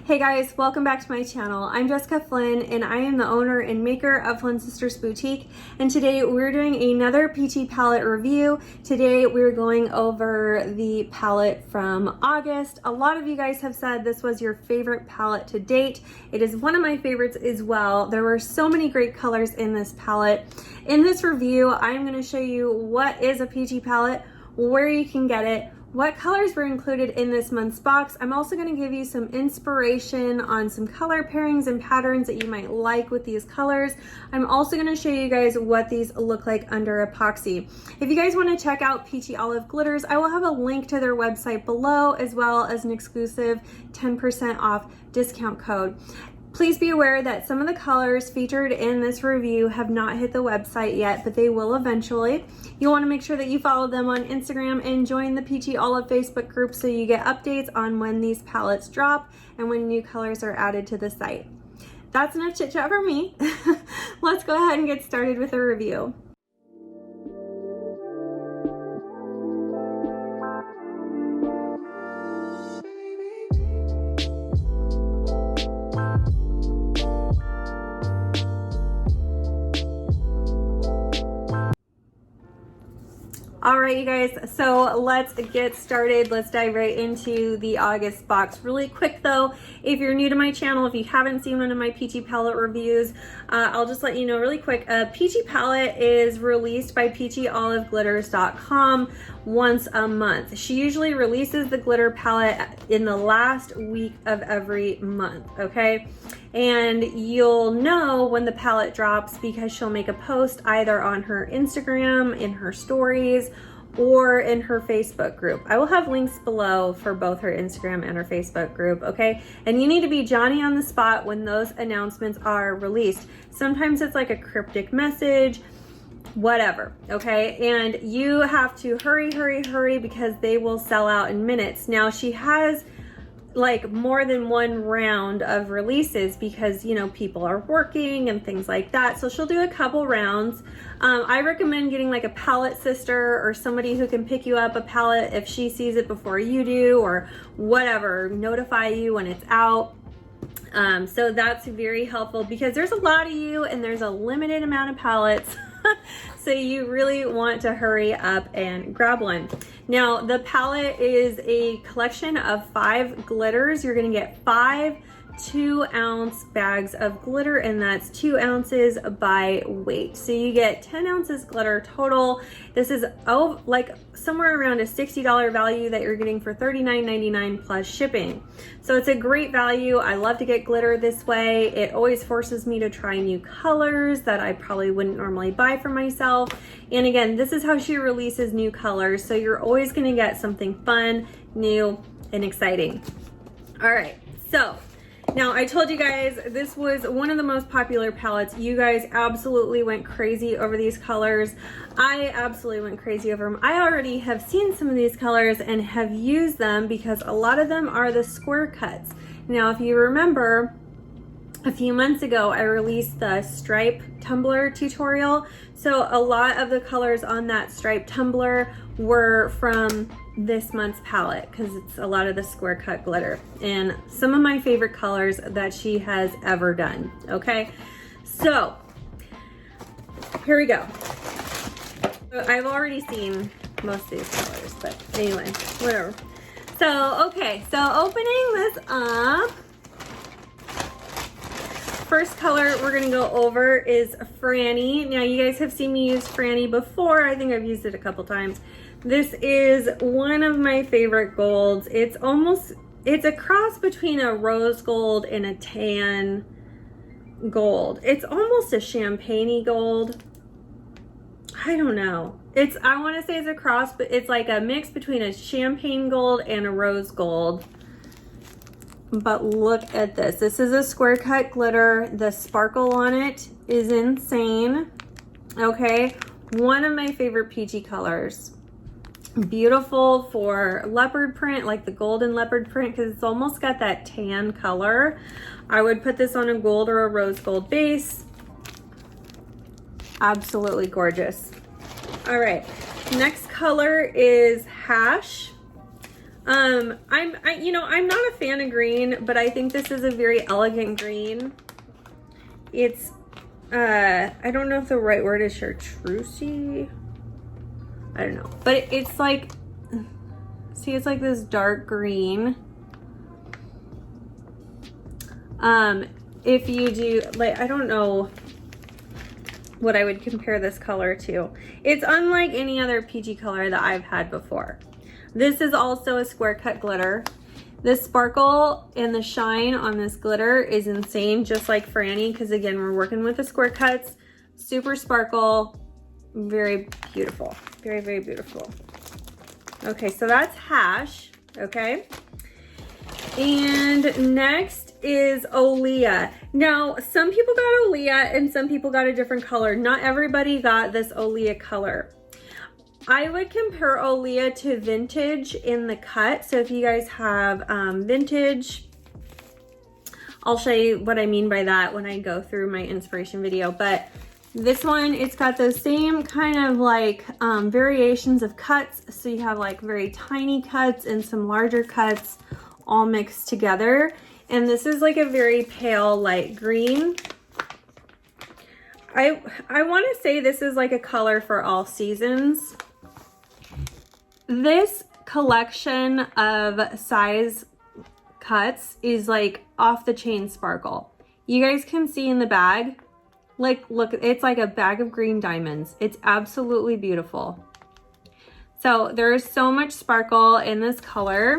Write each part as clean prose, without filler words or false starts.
Hey guys, welcome back to my channel. I'm Jessica Flynn and I am the owner and maker of Flynn Sisters Boutique, and today we're doing another Peachy palette review. Today we're going over the palette from August. A lot of you guys have said this was your favorite palette to date. It is one of my favorites as well. There were so many great colors in this palette. In this review, I'm going to show you what is a Peachy palette, where you can get it, what colors were included in this month's box. I'm also going to give you some inspiration on some color pairings and patterns that you might like with these colors. I'm also going to show you guys what these look like under epoxy. If you guys want to check out Peachy Olive Glitters, I will have a link to their website below, as well as an exclusive 10% off discount code. Please be aware that some of the colors featured in this review have not hit the website yet, but they will eventually. You'll want to make sure that you follow them on Instagram and join the Peachy Olive Facebook group so you get updates on when these palettes drop and when new colors are added to the site. That's enough chit chat for me. Let's go ahead and get started with a review. All right, you guys, so let's get started. Let's dive right into the August box. Really quick though, if you're new to my channel, if you haven't seen one of my Peachy palette reviews, I'll just let you know really quick. Peachy palette is released by peachyoliveglitters.com once a month. She usually releases the glitter palette in the last week of every month, okay? And you'll know when the palette drops because she'll make a post either on her Instagram, in her stories, or in her Facebook group. I will have links below for both her Instagram and her Facebook group, okay? And you need to be Johnny on the spot when those announcements are released. Sometimes it's like a cryptic message, whatever, okay? And you have to hurry because they will sell out in minutes. Now she has like more than one round of releases because, you know, people are working and things like that. So she'll do a couple rounds. I recommend getting like a palette sister or somebody who can pick you up a palette if she sees it before you do, or whatever, notify you when it's out. So that's very helpful because there's a lot of you and there's a limited amount of palettes. So you really want to hurry up and grab one. Now the palette is a collection of 5 glitters. You're going to get 5 2-ounce bags of glitter, and that's 2 ounces by weight. So you get 10 ounces glitter total. This is like somewhere around a $60 value that you're getting for $39.99 plus shipping. So it's a great value. I love to get glitter this way. It always forces me to try new colors that I probably wouldn't normally buy for myself. And again, this is how she releases new colors. So you're always going to get something fun, new, and exciting. All right, so now, I told you guys this was one of the most popular palettes. You guys absolutely went crazy over these colors. I absolutely went crazy over them. I already have seen some of these colors and have used them because a lot of them are the square cuts. Now, if you remember, a few months ago, I released the stripe tumbler tutorial. So a lot of the colors on that stripe tumbler were from this month's palette because it's a lot of the square cut glitter and some of my favorite colors that she has ever done. Okay, so here we go. I've already seen most of these colors, but anyway, whatever. So okay, so opening this up, first color we're gonna go over is Frannie. Now you guys have seen me use Frannie before. I think I've used it a couple times. This is one of my favorite golds. It's a cross between a rose gold and a tan gold. It's almost a champagne-y gold. I don't know. I want to say it's a cross, but it's like a mix between a champagne gold and a rose gold. But look at this. This is a square cut glitter. The sparkle on it is insane. Okay, one of my favorite peachy colors. Beautiful for leopard print, like the golden leopard print, because it's almost got that tan color. I would put this on a gold or a rose gold base. Absolutely gorgeous. All right, next color is Hash. I'm not a fan of green, but I think this is a very elegant green. It's, I don't know if the right word is chartreusey. I don't know, but it's like, see, it's like this dark green. If you do, like, I don't know what I would compare this color to. It's unlike any other peachy color that I've had before. This is also a square cut glitter. The sparkle and the shine on this glitter is insane, just like Frannie, because again, we're working with the square cuts. Super sparkle, very beautiful, very, very beautiful. Okay, so that's Hash, okay? And next is Olea. Now, some people got Olea and some people got a different color. Not everybody got this Olea color. I would compare Olea to Vintage in the cut. So if you guys have Vintage, I'll show you what I mean by that when I go through my inspiration video. But this one, it's got those same kind of like variations of cuts. So you have like very tiny cuts and some larger cuts all mixed together. And this is like a very pale light green. I want to say this is like a color for all seasons. This collection of size cuts is like off the chain sparkle. You guys can see in the bag, like, look, it's like a bag of green diamonds. It's absolutely beautiful. So there is so much sparkle in this color.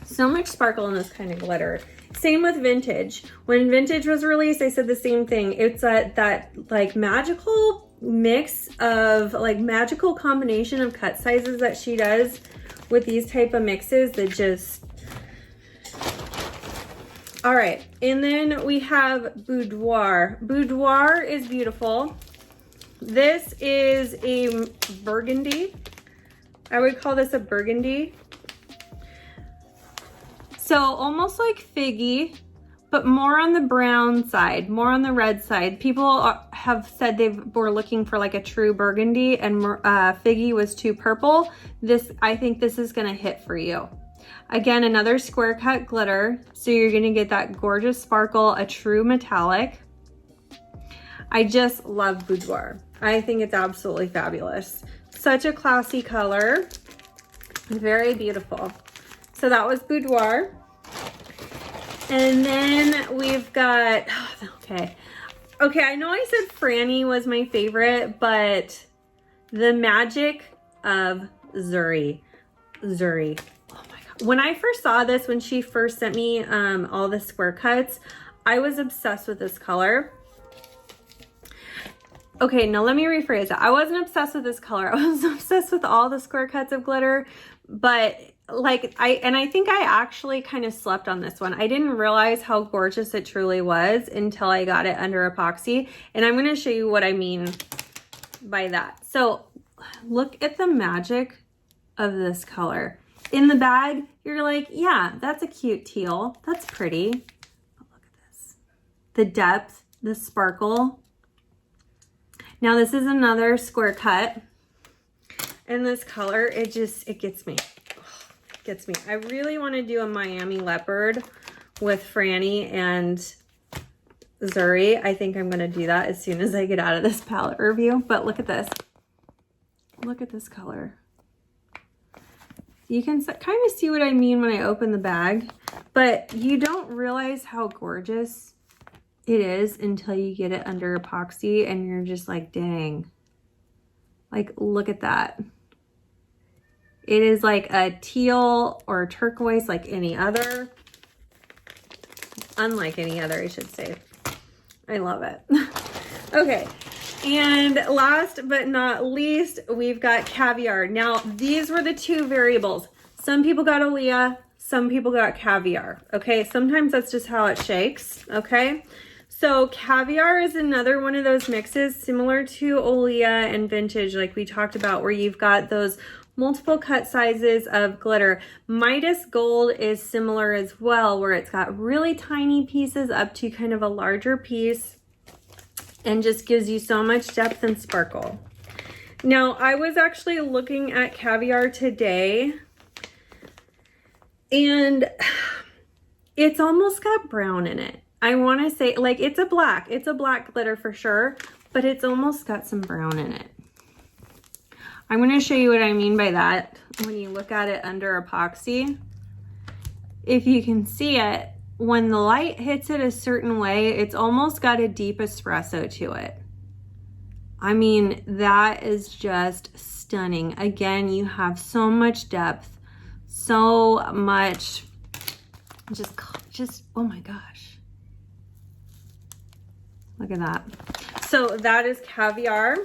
So much sparkle in this kind of glitter. Same with Vintage. When Vintage was released, I said the same thing. It's that like magical mix of like magical combination of cut sizes that she does with these type of mixes that just, all right. And then we have Boudoir. Boudoir is beautiful. This is a burgundy. I would call this a burgundy. So almost like Figgy, but more on the brown side, more on the red side. People have said they were looking for like a true burgundy, and Figgy was too purple. I think this is gonna hit for you. Again, another square cut glitter. So you're gonna get that gorgeous sparkle, a true metallic. I just love Boudoir. I think it's absolutely fabulous. Such a classy color, very beautiful. So that was Boudoir. And then we've got, okay, I know I said Frannie was my favorite, but the magic of Zuri. Oh my God. When I first saw this, when she first sent me all the square cuts, I was obsessed with this color. Okay, now let me rephrase it. I wasn't obsessed with this color. I was obsessed with all the square cuts of glitter, but like I think I actually kind of slept on this one. I didn't realize how gorgeous it truly was until I got it under epoxy. And I'm going to show you what I mean by that. So look at the magic of this color. In the bag, you're like, yeah, that's a cute teal. That's pretty. But look at this. The depth, the sparkle. Now this is another square cut. And this color, it gets me. Gets me. I really want to do a Miami leopard with Frannie and Zuri. I think I'm going to do that as soon as I get out of this palette review. But look at this. Look at this color. You can kind of see what I mean when I open the bag, but you don't realize how gorgeous it is until you get it under epoxy and you're just like, dang. Like, look at that. It is like a teal or turquoise like any other. Unlike any other, I should say. I love it. Okay. And last but not least, we've got Caviar. Now, these were the two variables. Some people got Olea, some people got Caviar. Okay. Sometimes that's just how it shakes. Okay. So Caviar is another one of those mixes similar to Olea and Vintage, like we talked about, where you've got those multiple cut sizes of glitter. Midas Gold is similar as well, where it's got really tiny pieces up to kind of a larger piece and just gives you so much depth and sparkle. Now, I was actually looking at Caviar today And it's almost got brown in it. I want to say, like, it's a black glitter for sure, but it's almost got some brown in it. I'm going to show you what I mean by that when you look at it under epoxy. If you can see it, when the light hits it a certain way, it's almost got a deep espresso to it. I mean, that is just stunning. Again, you have so much depth, so much, just, oh my gosh. Look at that. So that is Caviar.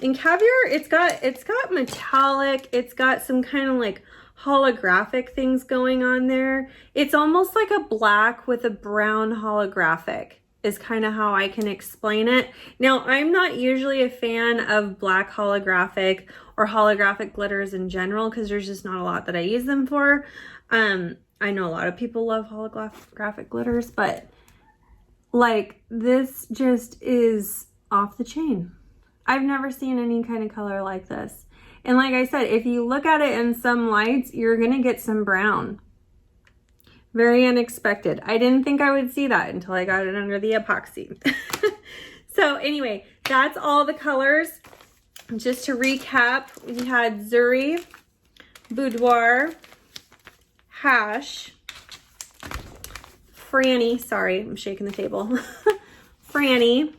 And Caviar, it's got metallic, it's got some kind of like holographic things going on there. It's almost like a black with a brown holographic is kind of how I can explain it. Now, I'm not usually a fan of black holographic or holographic glitters in general because there's just not a lot that I use them for. I know a lot of people love holographic glitters, but like this just is off the chain. I've never seen any kind of color like this. And like I said, if you look at it in some lights, you're gonna get some brown. Very unexpected. I didn't think I would see that until I got it under the epoxy. So anyway, that's all the colors. Just to recap, we had Zuri, Boudoir, Hash, Frannie, sorry, I'm shaking the table. Frannie,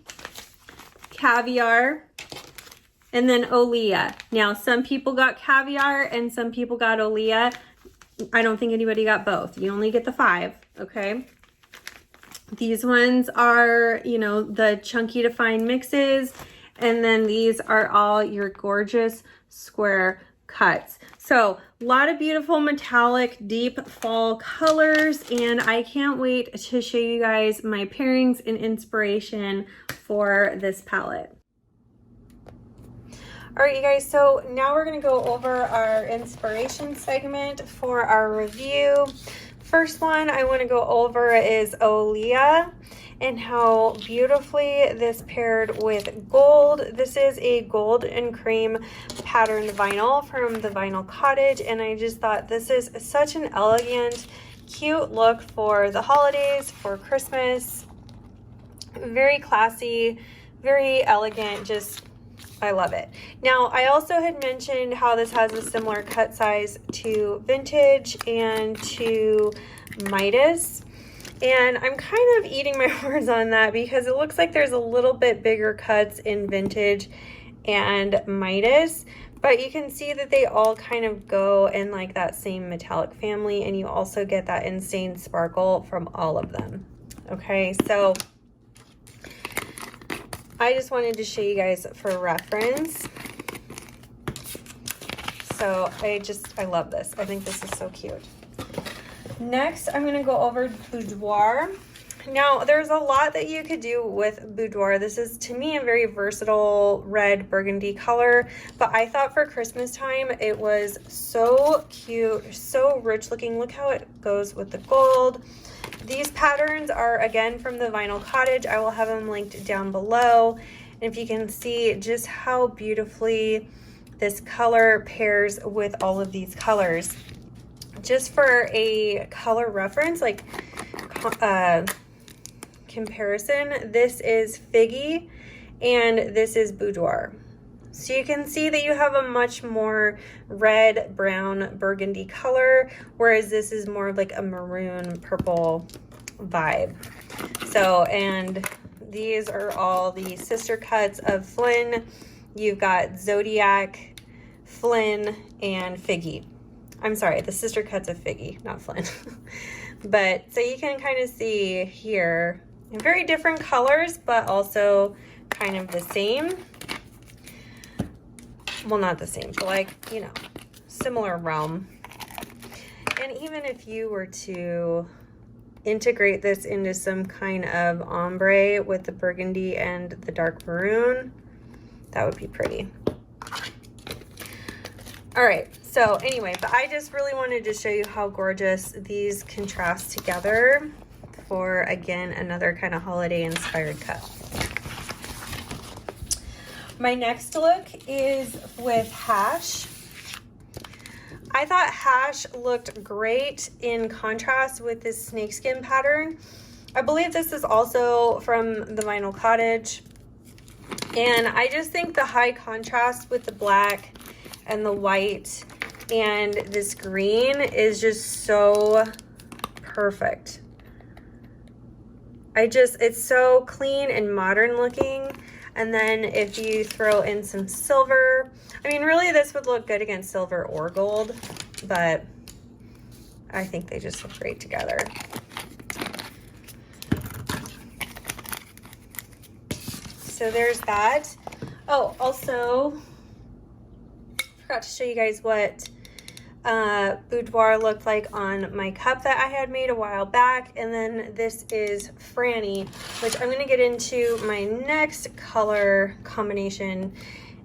Caviar, and then Olea. Now, some people got Caviar and some people got Olea. I don't think anybody got both. You only get the 5, okay? These ones are, you know, the chunky to fine mixes, and then these are all your gorgeous square cuts. So a lot of beautiful metallic deep fall colors, and I can't wait to show you guys my pairings and inspiration for this palette. All right, you guys, so now we're gonna go over our inspiration segment for our review. First one I wanna go over is Olea and how beautifully this paired with gold. This is a gold and cream patterned vinyl from the Vinyl Cottage, and I just thought this is such an elegant, cute look for the holidays, for Christmas. Very classy, very elegant, just I love it. Now, I also had mentioned how this has a similar cut size to Vintage and to Midas. And I'm kind of eating my words on that because it looks like there's a little bit bigger cuts in Vintage and Midas. But you can see that they all kind of go in like that same metallic family, and you also get that insane sparkle from all of them. Okay, so I just wanted to show you guys for reference. So I love this. I think this is so cute. Next, I'm gonna go over Boudoir. Now, there's a lot that you could do with Boudoir. This is, to me, a very versatile red burgundy color, but I thought for Christmas time, it was so cute, so rich looking. Look how it goes with the gold. These patterns are, again, from the Vinyl Cottage. I will have them linked down below. And if you can see just how beautifully this color pairs with all of these colors. Just for a color reference, like comparison, this is Figgy and this is Boudoir. So you can see that you have a much more red, brown, burgundy color, whereas this is more like a maroon, purple vibe. So, and these are all the sister cuts of Flynn. You've got Zodiac, Flynn, and Figgy. I'm sorry, the sister cuts of Figgy, not Flynn. But, so you can kind of see here, very different colors, but also kind of the same. Well, not the same, but like, you know, similar realm. And even if you were to integrate this into some kind of ombre with the burgundy and the dark maroon, that would be pretty. All right, so anyway, but I just really wanted to show you how gorgeous these contrast together for, again, another kind of holiday inspired cut. My next look is with Hash. I thought hash looked great in contrast with this snakeskin pattern. I believe this is also from the Vinyl Cottage. And I just think the high contrast with the black and the white and this green is just so perfect. It's so clean and modern looking. And then if you throw in some silver, I mean, really this would look good against silver or gold, but I think they just look great together. So there's that. Oh, also, forgot to show you guys what Boudoir looked like on my cup that I had made a while back. And then this is Frannie, which I'm going to get into my next color combination.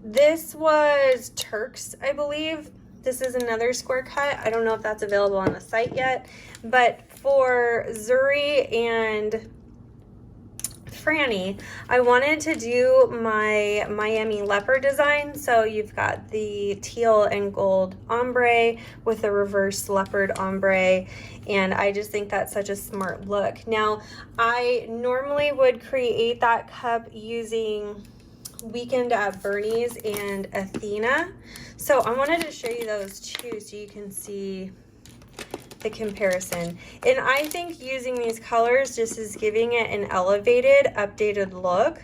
This was Turks, I believe. This is another square cut. I don't know if that's available on the site yet, but for Zuri and Frannie, I wanted to do my Miami leopard design. So you've got the teal and gold ombre with a reverse leopard ombre, and I just think that's such a smart look. Now, I normally would create that cup using Weekend at Bernie's and Athena. So I wanted to show you those too so you can see the comparison. And I think using these colors just is giving it an elevated, updated look.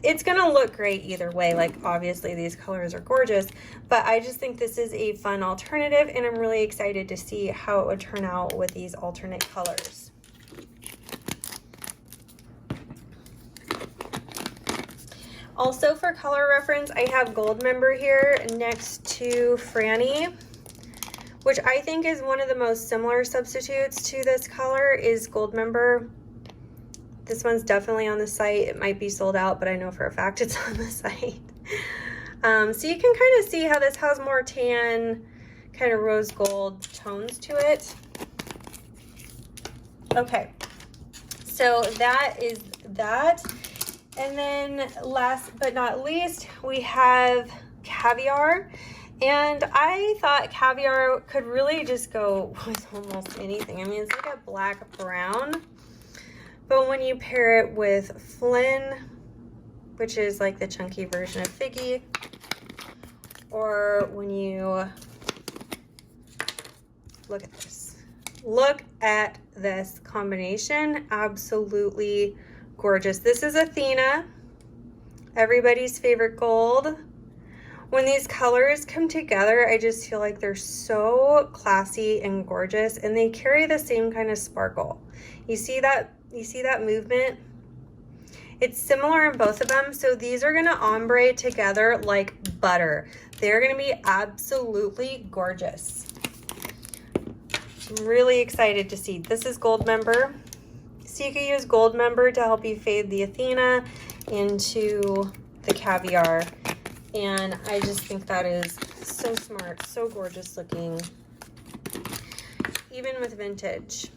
It's gonna look great either way. Like, obviously these colors are gorgeous, but I just think this is a fun alternative, and I'm really excited to see how it would turn out with these alternate colors. Also, for color reference, I have Gold Member here next to Frannie, which I think is one of the most similar substitutes to this color is Gold Member. This one's definitely on the site. It might be sold out, but I know for a fact it's on the site. So you can kind of see how this has more tan, kind of rose gold tones to it. Okay, so that is that. And then last but not least, we have Caviar. And I thought Caviar could really just go with almost anything. I mean, it's like a black brown, but when you pair it with Flynn, which is like the chunky version of Figgy, or when you look at this combination, absolutely gorgeous. This is Athena, everybody's favorite gold. When these colors come together, I just feel like they're so classy and gorgeous, and they carry the same kind of sparkle. You see that movement? It's similar in both of them. So these are gonna ombre together like butter. They're gonna be absolutely gorgeous. I'm really excited to see. This is Gold Member. So you can use Gold Member to help you fade the Athena into the Caviar. And I just think that is so smart, so gorgeous looking, even with vintage.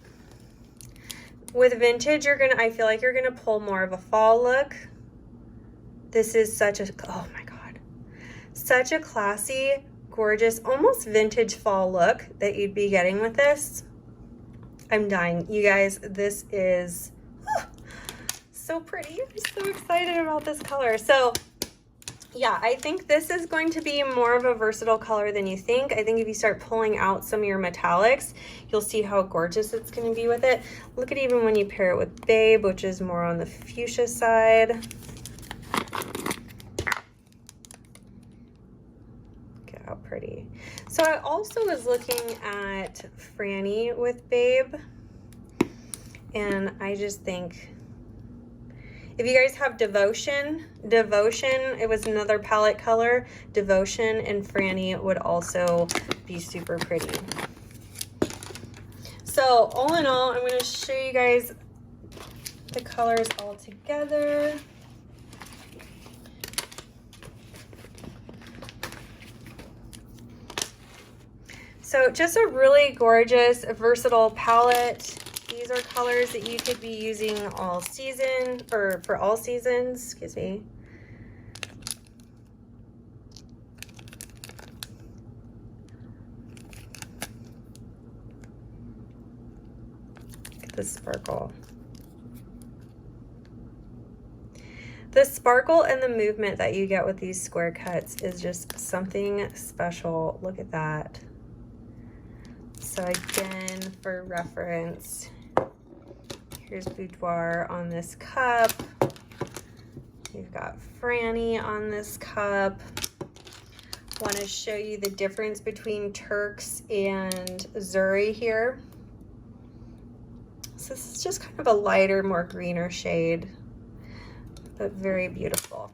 With vintage, I feel like you're gonna pull more of a fall look. This is such a, oh my God, such a classy, gorgeous, almost vintage fall look that you'd be getting with this. I'm dying. You guys, this is so pretty. I'm so excited about this color. So yeah, I think this is going to be more of a versatile color than you think. I think if you start pulling out some of your metallics, you'll see how gorgeous it's going to be with it. Look at even when you pair it with Babe, which is more on the fuchsia side. Look at how pretty. So I also was looking at Frannie with Babe, and I just think, if you guys have Devotion, it was another palette color. Devotion and Frannie would also be super pretty. So all in all, I'm going to show you guys the colors all together. So just a really gorgeous, versatile palette. These are colors that you could be using all season, or for all seasons, excuse me. the sparkle. The sparkle and the movement that you get with these square cuts is just something special. Look at that. So again, for reference, here's Boudoir on this cup. You've got Frannie on this cup. Want to show you the difference between Turks and Zuri here. So this is just kind of a lighter, more greener shade, but very beautiful.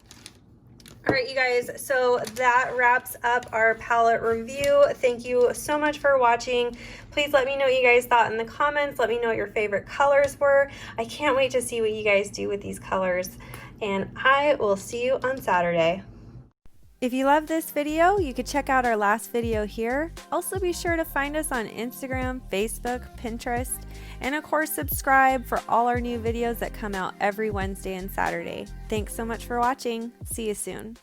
All right, you guys, so that wraps up our palette review. Thank you so much for watching. Please let me know what you guys thought in the comments. Let me know what your favorite colors were. I can't wait to see what you guys do with these colors, and I will see you on Saturday. If you love this video, you could check out our last video here. Also be sure to find us on Instagram, Facebook, Pinterest, and of course subscribe for all our new videos that come out every Wednesday and Saturday. Thanks so much for watching. See you soon.